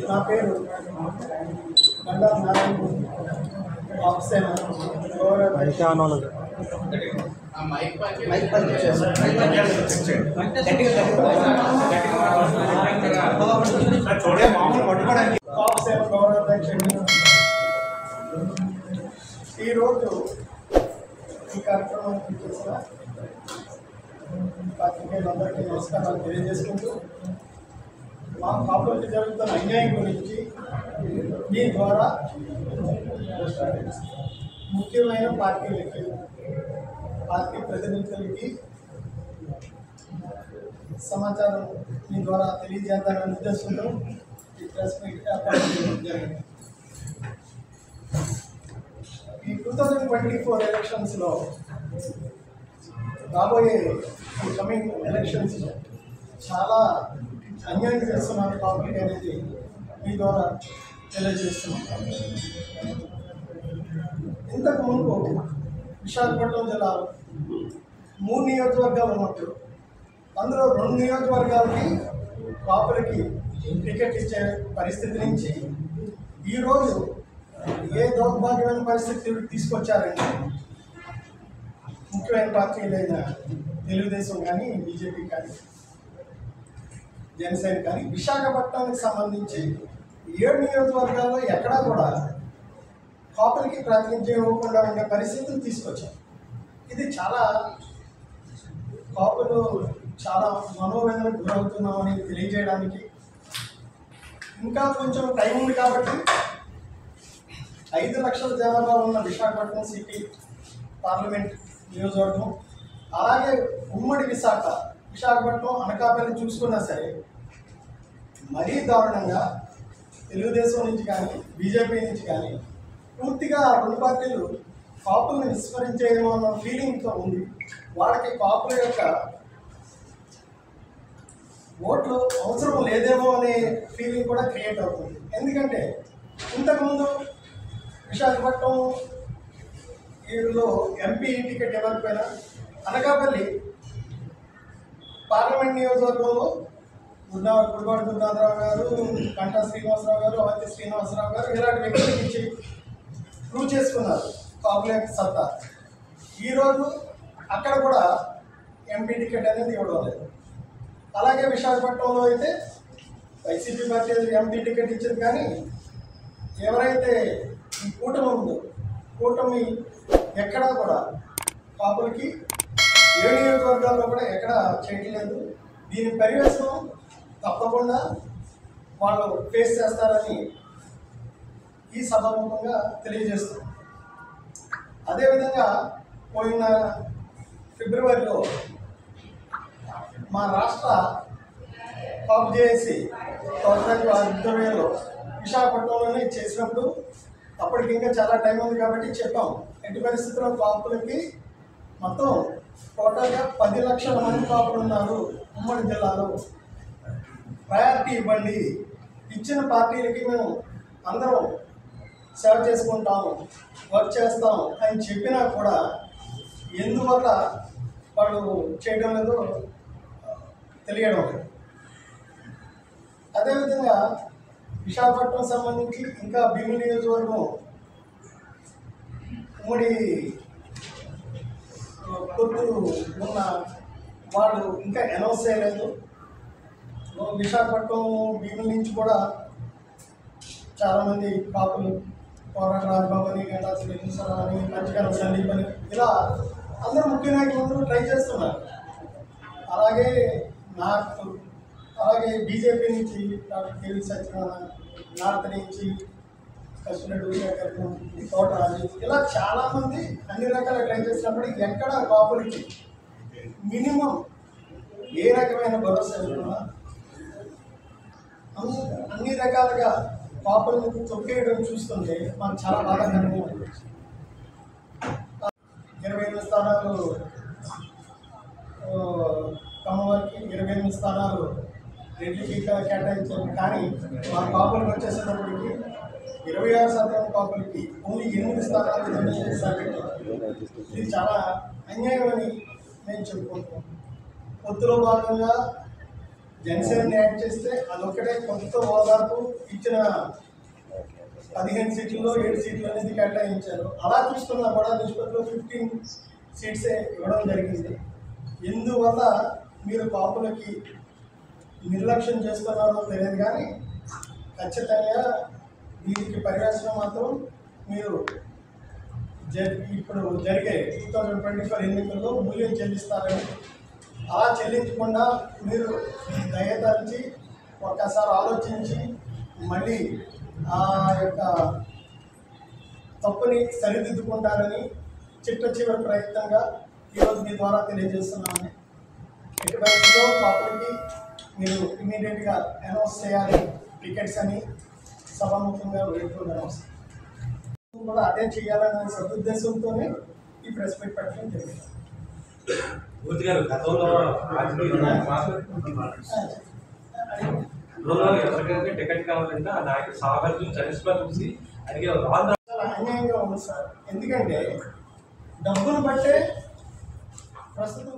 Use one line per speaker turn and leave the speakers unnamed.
నా పేరు బండా నారాయణ ఆప్షన్ గౌరవాధ్యక్షుడు ఈరోజు ఈ కార్యక్రమం చేసిన పాత్రికేయులందరికీ నమస్కారాలు తెలియజేసుకుంటూ మా కాపులకి జరుగుతున్న అన్యాయం గురించి దీని ద్వారా ముఖ్యమైన పార్టీ ప్రతినిధులకి సమాచారం దీని ద్వారా తెలియజేద్దామనే ఉద్దేశంతో ఈ ప్రెస్ మీట్ ఏర్పాటు చేయడం జరిగింది. ఈ 2024 ఎలక్షన్స్లో రాబోయే కమింగ్ ఎలక్షన్స్ చాలా అన్యాయం చేస్తున్నారు పబ్లిక్ అనేది మీ ద్వారా తెలియజేస్తున్నాం. ఇంతకు ముందు విశాఖపట్నం జిల్లాలో 3 నియోజకవర్గాలు ఉన్నప్పుడు అందులో 2 నియోజకవర్గాలకి కాపులకి టికెట్ ఇచ్చే పరిస్థితి నుంచి ఈరోజు ఏ దౌర్భాగ్యమైన పరిస్థితి తీసుకొచ్చారంటే ముఖ్యమైన పార్టీలైన తెలుగుదేశం కానీ బీజేపీ కానీ జనసేన కానీ విశాఖపట్నానికి సంబంధించి 7 నియోజకవర్గాల్లో ఎక్కడా కూడా కాపులకి ప్రాతినిధ్యం ఇవ్వకుండా ఉండే పరిస్థితిని తీసుకొచ్చారు. ఇది చాలా కాపులు చాలా మనోవేదనకు గురవుతున్నామని తెలియజేయడానికి ఇంకా కొంచెం టైం ఉంది కాబట్టి 5 లక్షల జనాభా ఉన్న విశాఖపట్నం సిటీ పార్లమెంట్ నియోజకవర్గం అలాగే ఉమ్మడి విశాఖపట్నం అనకాపల్లి చూసుకున్నా సరే మరీ దారుణంగా తెలుగుదేశం నుంచి కానీ బీజేపీ నుంచి కానీ పూర్తిగా 2 పార్టీలు కాపులను విస్మరించేమో అన్న ఫీలింగ్తో ఉంది. వాళ్ళకి కాపుల యొక్క ఓట్లు అవసరం లేదేమో అనే ఫీలింగ్ కూడా క్రియేట్ అవుతుంది. ఎందుకంటే ఇంతకుముందు విశాఖపట్నం వీరిలో ఎంపీ టికెట్ ఇవ్వకపోయినా అనకాపల్లి పార్లమెంట్ నియోజకవర్గంలో గుడివాడ దుర్గారావు గారు, కంటా శ్రీనివాసరావు గారు, అవంతి శ్రీనివాసరావు గారు ఇలాంటి వ్యక్తులకు ఇచ్చి ప్రూవ్ చేసుకున్నారు కాపుల సత్తా. ఈరోజు అక్కడ కూడా ఎంపీ టికెట్ అనేది ఇవ్వడం లేదు. అలాగే విశాఖపట్నంలో అయితే వైసీపీ పార్టీ ఎంపీ టికెట్ ఇచ్చింది కానీ ఎవరైతే ఈ కూటమి ఉందో కూటమి ఎక్కడా కూడా కాపులకి 7 నియోజకవర్గాల్లో కూడా ఎక్కడా చేయట్లేదు. దీని పర్యవేక్షణం తప్పకుండా వాళ్ళు ఫేస్ చేస్తారని ఈ సభాముఖంగా తెలియజేస్తున్నాం. అదేవిధంగా పోయిన ఫిబ్రవరిలో మా రాష్ట్ర కాపు జేఏసీ ఆధ్వర్యంలో విశాఖపట్నంలోనే చేసినప్పుడు అప్పటికి ఇంకా చాలా టైం ఉంది కాబట్టి చెప్పాం ఎట్టి పరిస్థితుల్లో కాపులకి మొత్తం టోటల్గా 10 లక్షల మంది కాపులు ఉన్నారు ఉమ్మడి జిల్లాలో, ప్రయారిటీ ఇవ్వండి, ఇచ్చిన పార్టీలకి మేము అందరం సేవ చేసుకుంటాము, వర్క్ చేస్తాం అని చెప్పినా కూడా ఎందువల్ల వాళ్ళు చేయడం లేదో తెలియడం లేదు. అదేవిధంగా విశాఖపట్నం సంబంధించి ఇంకా భీమిలి నియోజకవర్గం ఉమ్మడి పొత్తులు ఉన్న వాళ్ళు ఇంకా అనౌన్స్ చేయలేదు. విశాఖపట్నం భీమిలి నుంచి కూడా చాలామంది కాపులు పోరాట రాజబాబు అని, గంటా శ్రీనివాసరావు అని, పంచకరం సందీప్ అని ఇలా అందరూ ముఖ్య నాయకులందరూ ట్రై చేస్తున్నారు. అలాగే అలాగే బీజేపీ నుంచి డాక్టర్ కేవీ సత్యనారాయణ, నార్త్ నుంచి కృష్ణరెడ్డి గారు, తోటరాజు ఇలా చాలామంది అన్ని రకాల ట్రై చేసినప్పుడు ఎక్కడ కాపులకి మినిమం ఏ రకమైన భరోసా ఇవ్వకుండా అన్ని రకాలుగా కాపులను తొక్కేయడం చూస్తుంటే మనకు చాలా బాధాకరంగా ఉంది. 28 స్థానాలు కమ్మవారికి, 28 స్థానాలు రెడ్డికి కేటాయించారు. కానీ మా కాపులకు వచ్చేసేటప్పటికి 26% కాపులకి ఓన్లీ 8 స్థానాలు చేశారు. ఇది చాలా అన్యాయం అని నేను చెప్పుకుంటున్నాను. పొత్తులో భాగంగా జనసేన యాడ్ చేస్తే అదొక్కటే కొంత ఓదార్పు ఇచ్చిన 15 సీట్లలో 7 సీట్లు అనేది కేటాయించారు. అలా చూస్తున్నా కూడా నిష్పత్తిలో 15 సీట్సే ఇవ్వడం జరిగింది. ఎందువల్ల మీరు కాపులకి నిర్లక్ష్యం చేస్తున్నారో తెలియదు, కానీ ఖచ్చితంగా దీనికి పర్యవేక్షణ మాత్రం మీరు ఇప్పుడు జరిగే 2024 ఎన్నికల్లో మూల్యం చెల్లిస్తారని, అలా చెల్లించకుండా మీరు దయతలిచి ఒక్కసారి ఆలోచించి మళ్ళీ ఆ యొక్క తప్పుని సరిదిద్దుకుంటారని చిట్ట చివరి ప్రయత్నంగా ఈరోజు మీ ద్వారా తెలియజేస్తున్నామని. ఎటువైపులో కాపులకి మీరు ఇమీడియట్గా అనౌన్స్ చేయాలి టికెట్స్ అని సభాముఖంగా వేడుకున్నాం. కూడా అదే చేయాలనే సదుద్దేశంతోనే ఈ ప్రెస్ మీట్ పెట్టడం జరిగింది.
టికెట్ కావాలంటే ఆ నాయకుడు సాగర్ చరిస్మా చూసి అడిగే
చాలా అన్యాయంగా ఉంది సార్. ఎందుకంటే డబ్బులు బట్టే ప్రస్తుతం